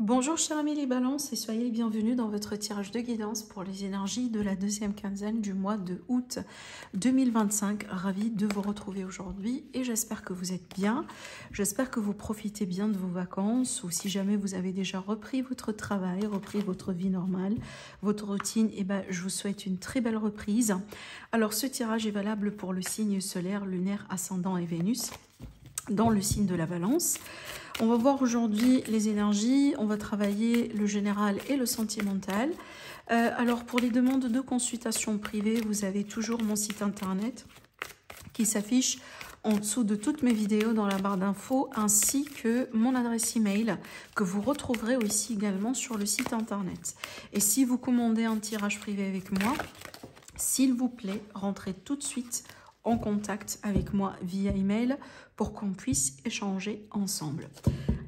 Bonjour chers amis les balances et soyez les bienvenus dans votre tirage de guidance pour les énergies de la deuxième quinzaine du mois de août 2025. Ravie de vous retrouver aujourd'hui et j'espère que vous êtes bien. J'espère que vous profitez bien de vos vacances ou si jamais vous avez déjà repris votre travail, repris votre vie normale, votre routine, et je vous souhaite une très belle reprise. Alors ce tirage est valable pour le signe solaire, lunaire, ascendant et Vénus dans le signe de la Balance. On va voir aujourd'hui les énergies, on va travailler le général et le sentimental. Alors pour les demandes de consultation privée, vous avez toujours mon site internet qui s'affiche en dessous de toutes mes vidéos dans la barre d'infos, ainsi que mon adresse email que vous retrouverez aussi également sur le site internet. Et si vous commandez un tirage privé avec moi, s'il vous plaît, rentrez tout de suite en contact avec moi via email pour qu'on puisse échanger ensemble.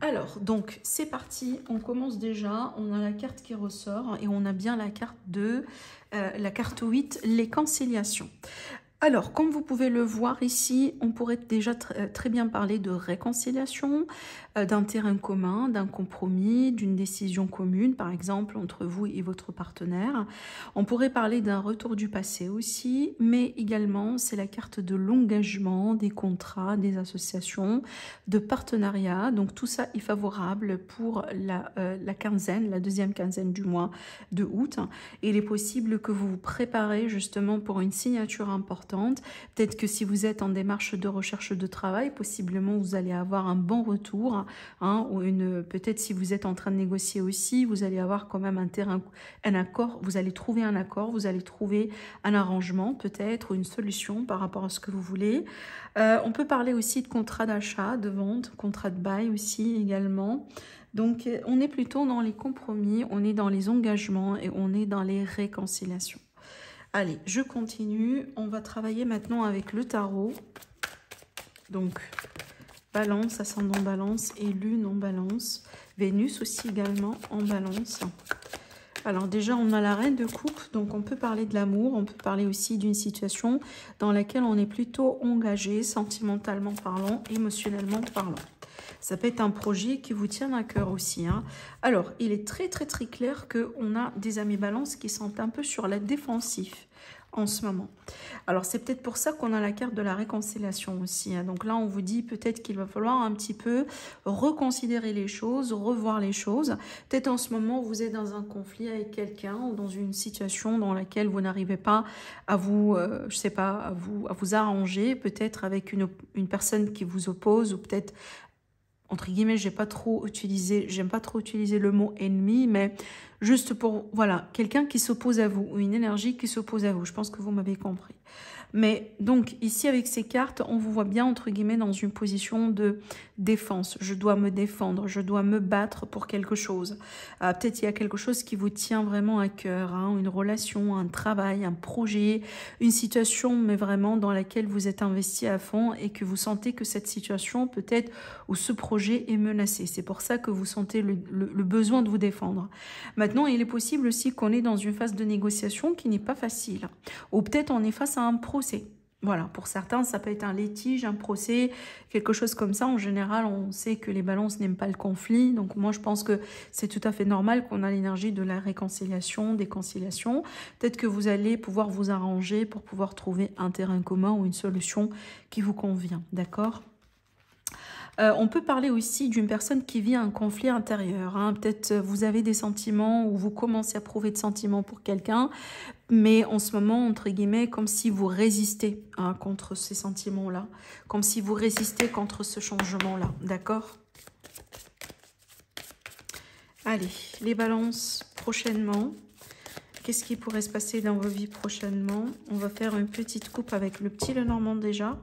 Alors, donc, c'est parti. On commence déjà. On a la carte qui ressort et on a bien la carte de la carte 8, les conciliations. Alors, comme vous pouvez le voir ici, on pourrait déjà très bien parler de réconciliation, d'un terrain commun, d'un compromis, d'une décision commune, par exemple, entre vous et votre partenaire. On pourrait parler d'un retour du passé aussi, mais également, c'est la carte de l'engagement, des contrats, des associations, de partenariats. Donc, tout ça est favorable pour la quinzaine, la deuxième quinzaine du mois de août. Et il est possible que vous vous préparez justement pour une signature importante. Peut-être que si vous êtes en démarche de recherche de travail, possiblement vous allez avoir un bon retour, ou peut-être si vous êtes en train de négocier aussi, vous allez avoir quand même un accord, vous allez trouver un accord, vous allez trouver un arrangement peut-être, ou une solution par rapport à ce que vous voulez. On peut parler aussi de contrat d'achat, de vente, contrat de bail aussi également. Donc on est plutôt dans les compromis, on est dans les engagements et on est dans les réconciliations. Allez, je continue. On va travailler maintenant avec le tarot. Donc, Balance, ascendant Balance et Lune en Balance. Vénus aussi également en Balance. Alors déjà, on a la reine de coupe, donc on peut parler de l'amour, on peut parler aussi d'une situation dans laquelle on est plutôt engagé, sentimentalement parlant, émotionnellement parlant. Ça peut être un projet qui vous tient à cœur aussi. Alors, il est très clair qu'on a des amis balance qui sont un peu sur la défensive en ce moment. Alors, c'est peut-être pour ça qu'on a la carte de la réconciliation aussi. Donc là, on vous dit peut-être qu'il va falloir un petit peu reconsidérer les choses, revoir les choses. Peut-être en ce moment, vous êtes dans un conflit avec quelqu'un ou dans une situation dans laquelle vous n'arrivez pas à vous, je sais pas, à vous arranger, peut-être avec une personne qui vous oppose ou peut-être entre guillemets, j'aime pas trop utiliser le mot ennemi, mais juste pour, voilà, quelqu'un qui s'oppose à vous, ou une énergie qui s'oppose à vous. Je pense que vous m'avez compris. Mais donc, ici, avec ces cartes, on vous voit bien, entre guillemets, dans une position de défense. Je dois me défendre, je dois me battre pour quelque chose. Peut-être il y a quelque chose qui vous tient vraiment à cœur, une relation, un travail, un projet, une situation, mais vraiment dans laquelle vous êtes investi à fond et que vous sentez que cette situation, peut-être, ou ce projet est menacé. C'est pour ça que vous sentez le besoin de vous défendre. Maintenant, il est possible aussi qu'on est dans une phase de négociation qui n'est pas facile. Ou peut-être on est face à un procès. Voilà, pour certains, ça peut être un litige, un procès, quelque chose comme ça. En général, on sait que les balances n'aiment pas le conflit. Donc moi, je pense que c'est tout à fait normal qu'on a l'énergie de la réconciliation, des conciliations. Peut-être que vous allez pouvoir vous arranger pour pouvoir trouver un terrain commun ou une solution qui vous convient. D'accord ? On peut parler aussi d'une personne qui vit un conflit intérieur. Peut-être vous avez des sentiments ou vous commencez à prouver de sentiments pour quelqu'un, mais en ce moment, entre guillemets, comme si vous résistez contre ces sentiments-là, comme si vous résistez contre ce changement-là. D'accord ? Allez, les balances prochainement. Qu'est-ce qui pourrait se passer dans vos vies prochainement? On va faire une petite coupe avec le petit Lenormand déjà.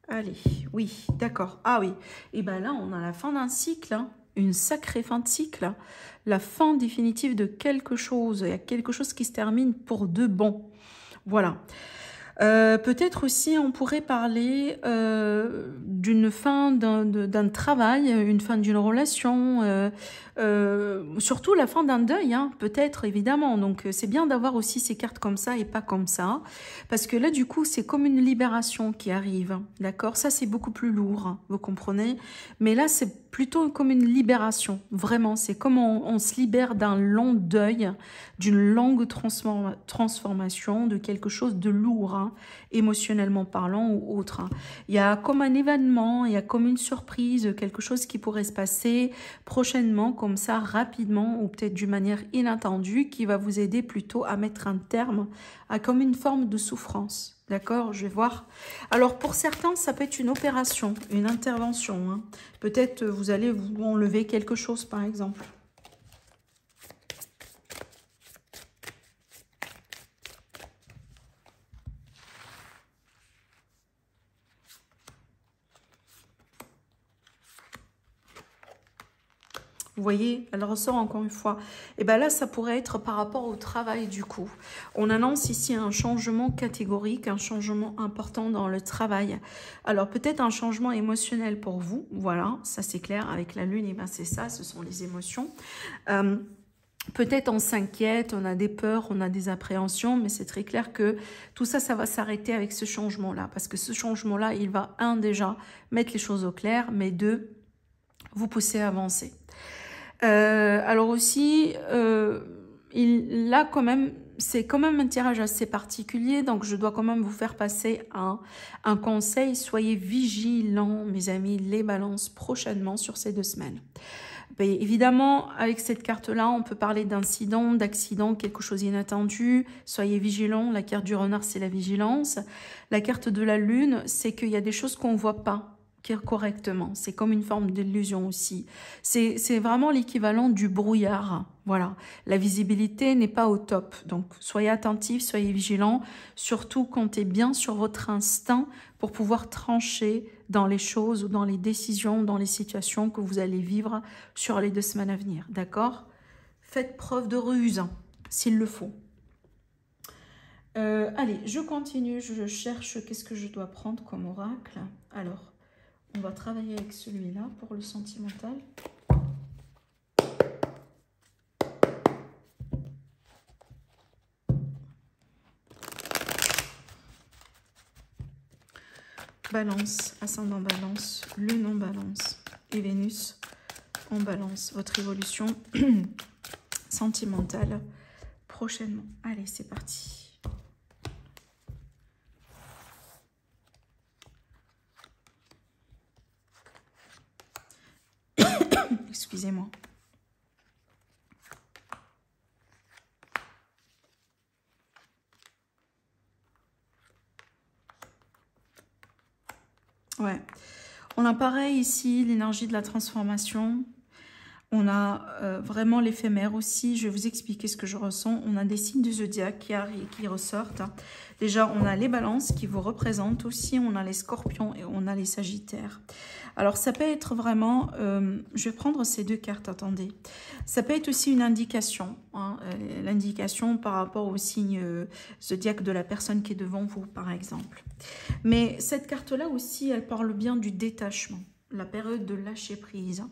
Allez, oui, d'accord. Ah oui, et bien là, on a la fin d'un cycle, une sacrée fin de cycle, la fin définitive de quelque chose. Il y a quelque chose qui se termine pour de bon. Voilà. Peut-être aussi, on pourrait parler d'une fin d'un travail, une fin d'une relation, surtout la fin d'un deuil, hein, peut-être, évidemment. Donc, c'est bien d'avoir aussi ces cartes comme ça et pas comme ça. Parce que là, du coup, c'est comme une libération qui arrive, d'accord? Ça, c'est beaucoup plus lourd, hein, vous comprenez? Mais là, c'est plutôt comme une libération, vraiment. C'est comme on se libère d'un long deuil, d'une longue transformation, de quelque chose de lourd, hein, émotionnellement parlant ou autre. Hein. Il y a comme un événement, il y a comme une surprise, quelque chose qui pourrait se passer prochainement, comme ça, rapidement, ou peut-être d'une manière inattendue, qui va vous aider plutôt à mettre un terme à comme une forme de souffrance. D'accord, je vais voir. Alors, pour certains, ça peut être une opération, une intervention. Hein. Peut-être vous allez vous enlever quelque chose, par exemple. Vous voyez, elle ressort encore une fois. Et bien là, ça pourrait être par rapport au travail du coup. On annonce ici un changement catégorique, un changement important dans le travail. Alors peut-être un changement émotionnel pour vous. Voilà, ça c'est clair. Avec la lune, et ben c'est ça, ce sont les émotions. Peut-être on s'inquiète, on a des peurs, on a des appréhensions, mais c'est très clair que tout ça, ça va s'arrêter avec ce changement-là. Parce que ce changement-là, il va, un, déjà, mettre les choses au clair, mais deux, vous pousser à avancer. Alors aussi, là quand même, c'est quand même un tirage assez particulier, donc je dois quand même vous faire passer un conseil. Soyez vigilants, mes amis, les balances prochainement sur ces 2 semaines. Ben, évidemment, avec cette carte-là, on peut parler d'incident, d'accident, quelque chose d'inattendu. Soyez vigilants. La carte du renard, c'est la vigilance. La carte de la lune, c'est qu'il y a des choses qu'on ne voit pas correctement. C'est comme une forme d'illusion aussi. C'est vraiment l'équivalent du brouillard. Voilà. La visibilité n'est pas au top. Donc, soyez attentifs, soyez vigilants. Surtout, comptez bien sur votre instinct pour pouvoir trancher dans les choses ou dans les décisions, dans les situations que vous allez vivre sur les 2 semaines à venir. D'accord? Faites preuve de ruse, s'il le faut. Allez, je continue. Je cherche qu'est-ce que je dois prendre comme oracle. Alors, on va travailler avec celui-là pour le sentimental. Balance, ascendant balance, lune en balance et Vénus en balance. Votre évolution sentimentale prochainement. Allez, c'est parti. Excusez-moi. Ouais. On a pareil ici, l'énergie de la transformation. On a vraiment l'éphémère aussi. Je vais vous expliquer ce que je ressens. On a des signes du zodiaque qui ressortent. Déjà, on a les balances qui vous représentent aussi. On a les scorpions et on a les sagittaires. Alors, ça peut être vraiment... je vais prendre ces 2 cartes, attendez. Ça peut être aussi une indication. Hein, l'indication par rapport au signe zodiaque de la personne qui est devant vous, par exemple. Mais cette carte-là aussi, elle parle bien du détachement. La période de lâcher prise.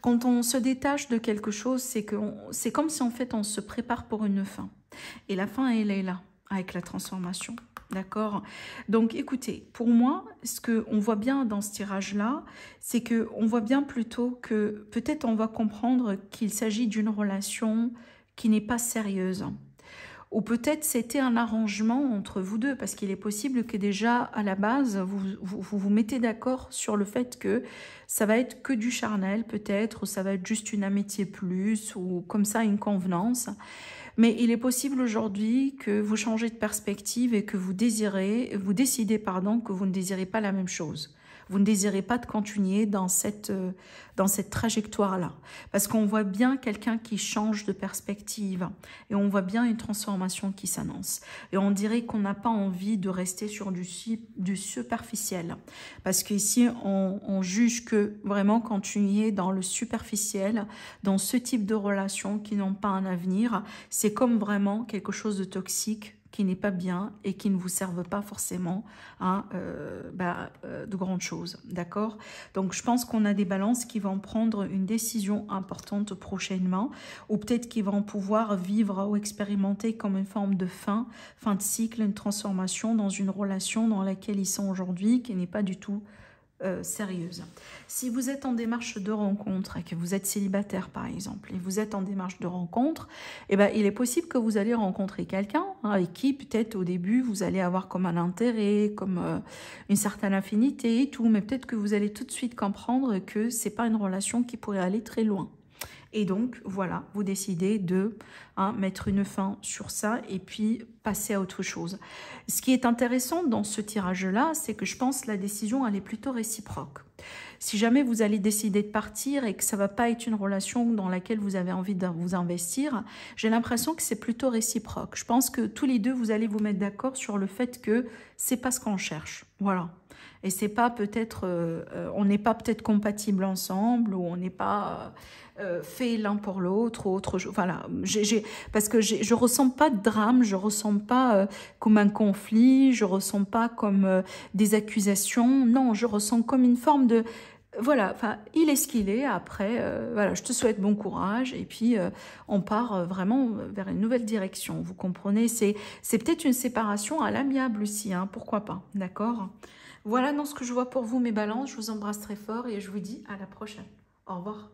Quand on se détache de quelque chose, c'est comme si en fait on se prépare pour une fin. Et la fin, elle est là, avec la transformation. D'accord? Donc écoutez, pour moi, ce qu'on voit bien dans ce tirage-là, c'est qu'on voit bien plutôt que peut-être on va comprendre qu'il s'agit d'une relation qui n'est pas sérieuse. Ou peut-être c'était un arrangement entre vous deux, parce qu'il est possible que déjà à la base, vous mettez d'accord sur le fait que ça va être que du charnel peut-être, ou ça va être juste une amitié plus, ou comme ça une convenance. Mais il est possible aujourd'hui que vous changez de perspective et que vous décidez que vous ne désirez pas la même chose. Vous ne désirez pas de continuer dans cette trajectoire-là. Parce qu'on voit bien quelqu'un qui change de perspective. Et on voit bien une transformation qui s'annonce. Et on dirait qu'on n'a pas envie de rester sur du superficiel. Parce qu'ici, on juge que vraiment continuer dans le superficiel, dans ce type de relations qui n'ont pas un avenir, c'est comme vraiment quelque chose de toxique qui n'est pas bien et qui ne vous servent pas forcément à de grandes choses, d'accord? Donc je pense qu'on a des balances qui vont prendre une décision importante prochainement, ou peut-être qui vont pouvoir vivre ou expérimenter comme une forme de fin de cycle, une transformation dans une relation dans laquelle ils sont aujourd'hui, qui n'est pas du tout sérieuse. Si vous êtes en démarche de rencontre et que vous êtes célibataire par exemple, et vous êtes en démarche de rencontre, eh ben, il est possible que vous allez rencontrer quelqu'un avec qui peut-être au début vous allez avoir comme un intérêt, comme une certaine affinité et tout, mais peut-être que vous allez tout de suite comprendre que c'est pas une relation qui pourrait aller très loin. Et donc, voilà, vous décidez de mettre une fin sur ça et puis passer à autre chose. Ce qui est intéressant dans ce tirage-là, c'est que je pense que la décision, elle est plutôt réciproque. Si jamais vous allez décider de partir et que ça ne va pas être une relation dans laquelle vous avez envie de vous investir, j'ai l'impression que c'est plutôt réciproque. Je pense que tous les deux, vous allez vous mettre d'accord sur le fait que c'est pas ce qu'on cherche. Voilà. Et c'est pas peut-être, on n'est pas peut-être compatible ensemble, ou on n'est pas fait l'un pour l'autre, ou autre chose. Voilà, parce que je ressens pas de drame, je ressens pas comme un conflit, je ressens pas comme des accusations. Non, je ressens comme une forme de voilà, enfin, il est ce qu'il est. Après, voilà, je te souhaite bon courage. Et puis, on part vraiment vers une nouvelle direction. Vous comprenez? C'est peut-être une séparation à l'amiable aussi, hein, pourquoi pas, d'accord? Voilà dans ce que je vois pour vous, mes balances. Je vous embrasse très fort et je vous dis à la prochaine. Au revoir.